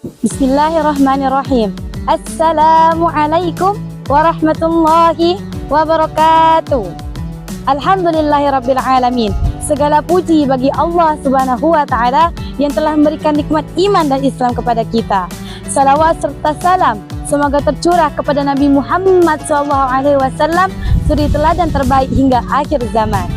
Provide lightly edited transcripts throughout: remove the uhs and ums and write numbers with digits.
Bismillahirrahmanirrahim. Assalamualaikum warahmatullahi wabarakatuh. Alhamdulillahirabbil alamin. Segala puji bagi Allah Subhanahu wa taala yang telah memberikan nikmat iman dan Islam kepada kita. Salawat serta salam semoga tercurah kepada Nabi Muhammad SAW, suri teladan terbaik hingga akhir zaman.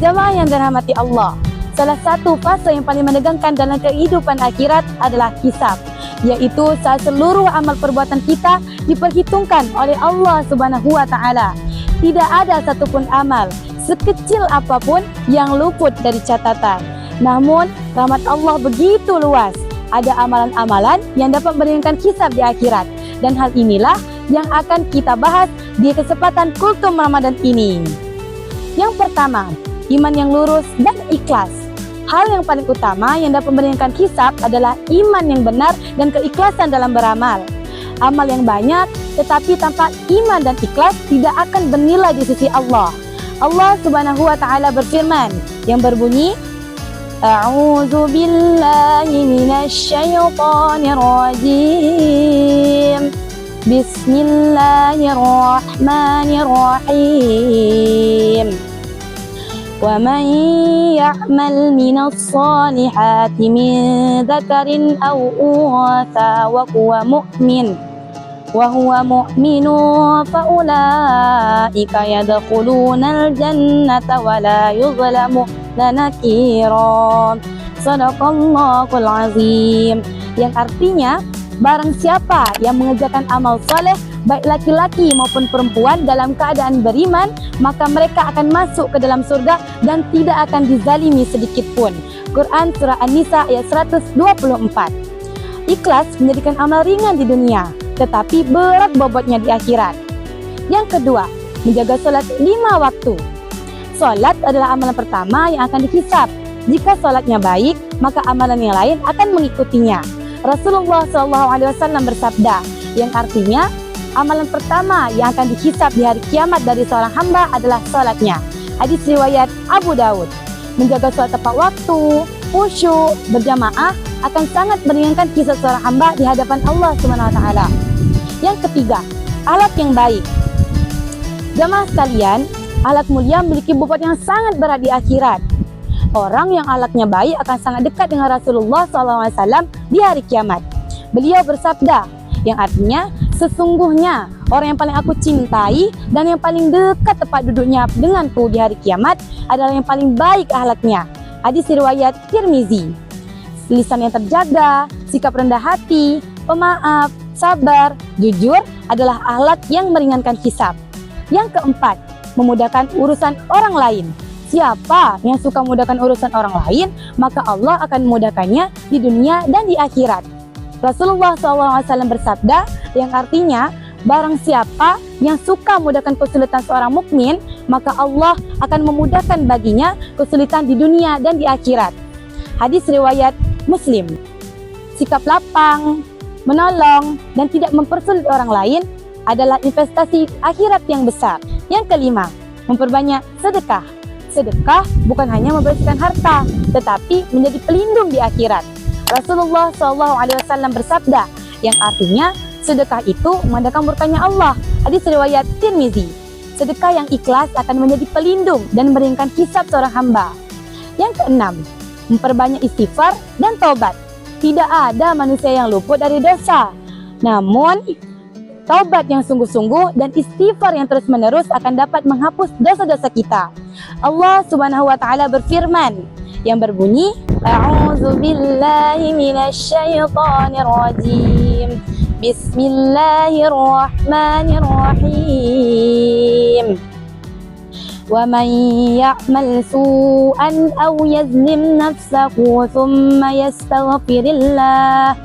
Jamaah yang dirahmati Allah, salah satu fase yang paling menegangkan dalam kehidupan akhirat adalah hisab, yaitu saat seluruh amal perbuatan kita diperhitungkan oleh Allah Subhanahu wa taala. Tidak ada satupun amal sekecil apapun yang luput dari catatan. Namun rahmat Allah begitu luas. Ada amalan-amalan yang dapat meringankan hisab di akhirat, dan hal inilah yang akan kita bahas di kesempatan Kultum Ramadan ini. Yang pertama, iman yang lurus dan ikhlas. Hal yang paling utama yang dapat meringankan hisab adalah iman yang benar dan keikhlasan dalam beramal. Amal yang banyak tetapi tanpa iman dan ikhlas tidak akan bernilai di sisi Allah. Allah Subhanahu wa taala berfirman yang berbunyi, A'udzu billahi minasy syaithanir rajim. Bismillahirrahmanirrahim. Wa man ya'mal minas solihati min dzakarin aw untha wa huwa mu'minun fa ulaika yadkhulunal jannata wa la yuzlamuna nakira. Shadaqallahul azim. Yang artinya, barang siapa yang mengerjakan amal soleh, baik laki-laki maupun perempuan dalam keadaan beriman, maka mereka akan masuk ke dalam surga dan tidak akan dizalimi sedikit pun. Quran Surah An-Nisa ayat 124. Ikhlas menjadikan amal ringan di dunia, tetapi berat bobotnya di akhirat. Yang kedua, menjaga salat 5 waktu. Salat adalah amalan pertama yang akan dihisab. Jika salatnya baik, maka amalan yang lain akan mengikutinya. Rasulullah SAW bersabda, yang artinya amalan pertama yang akan dihisab di hari kiamat dari seorang hamba adalah salatnya. Hadis riwayat Abu Daud. Menjaga salat tepat waktu, khusyuk, berjamaah akan sangat meringankan hisab seorang hamba di hadapan Allah Subhanahu wa taala. Yang ketiga, alat yang baik. Jamaah sekalian, alat mulia memiliki bobot yang sangat berat di akhirat. Orang yang alatnya baik akan sangat dekat dengan Rasulullah SAW di hari kiamat. Beliau bersabda, yang artinya, sesungguhnya orang yang paling aku cintai dan yang paling dekat tempat duduknya denganku di hari kiamat adalah yang paling baik ahlaknya. Hadis riwayat Tirmizi. Lisan yang terjaga, sikap rendah hati, pemaaf, sabar, jujur adalah alat yang meringankan hisab. Yang keempat, memudahkan urusan orang lain. Siapa yang suka memudahkan urusan orang lain, maka Allah akan memudahkannya di dunia dan di akhirat. Rasulullah SAW bersabda, yang artinya, barang siapa yang suka memudahkan kesulitan seorang mukmin, maka Allah akan memudahkan baginya kesulitan di dunia dan di akhirat. Hadis riwayat Muslim. Sikap lapang, menolong, dan tidak mempersulit orang lain adalah investasi akhirat yang besar. Yang kelima, memperbanyak sedekah. Sedekah bukan hanya membersihkan harta, tetapi menjadi pelindung di akhirat. Rasulullah SAW bersabda, yang artinya sedekah itu mengandalkan murkanya Allah. Hadis riwayat Tirmizi. Sedekah yang ikhlas akan menjadi pelindung dan meringankan hisab seorang hamba. Yang keenam, memperbanyak istighfar dan taubat. Tidak ada manusia yang luput dari dosa. Namun, taubat yang sungguh-sungguh dan istighfar yang terus-menerus akan dapat menghapus dosa-dosa kita. Allah Subhanahu wa taala berfirman yang berbunyi, A'udzu billahi minasy syaithanir rajim. Bismillahirrahmanirrahim. Wa man ya'mal su'an aw yazlim nafsahu thumma yastaghfirillah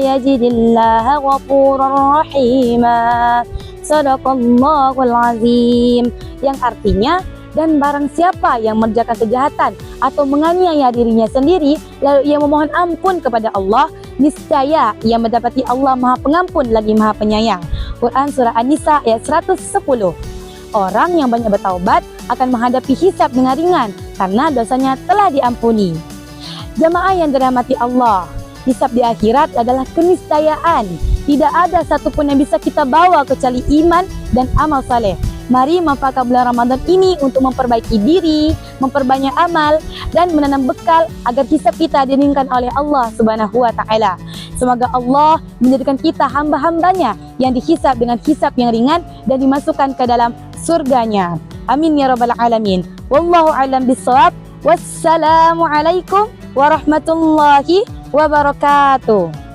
yajidillaha ghafurar rahima. Shadaqallahul azim. Yang artinya, dan barang siapa yang mengerjakan kejahatan atau menganiaya dirinya sendiri, lalu ia memohon ampun kepada Allah, niscaya ia mendapati Allah Maha Pengampun lagi Maha Penyayang. Quran Surah An-Nisa ayat 110. Orang yang banyak bertaubat akan menghadapi hisab dengan ringan karena dosanya telah diampuni. Jamaah yang dirahmati Allah, hisab di akhirat adalah keniscayaan. Tidak ada satupun yang bisa kita bawa kecuali iman dan amal saleh. Mari manfaatkan bulan Ramadan ini untuk memperbaiki diri, memperbanyak amal, dan menanam bekal agar hisab kita diringankan oleh Allah Subhanahu wa Ta'ala. Semoga Allah menjadikan kita hamba-hambanya yang dihisab dengan hisab yang ringan dan dimasukkan ke dalam surganya. Amin ya rabbal alamin. Wallahu a'lam bissawab. Wassalamualaikum warahmatullahi wabarakatuh.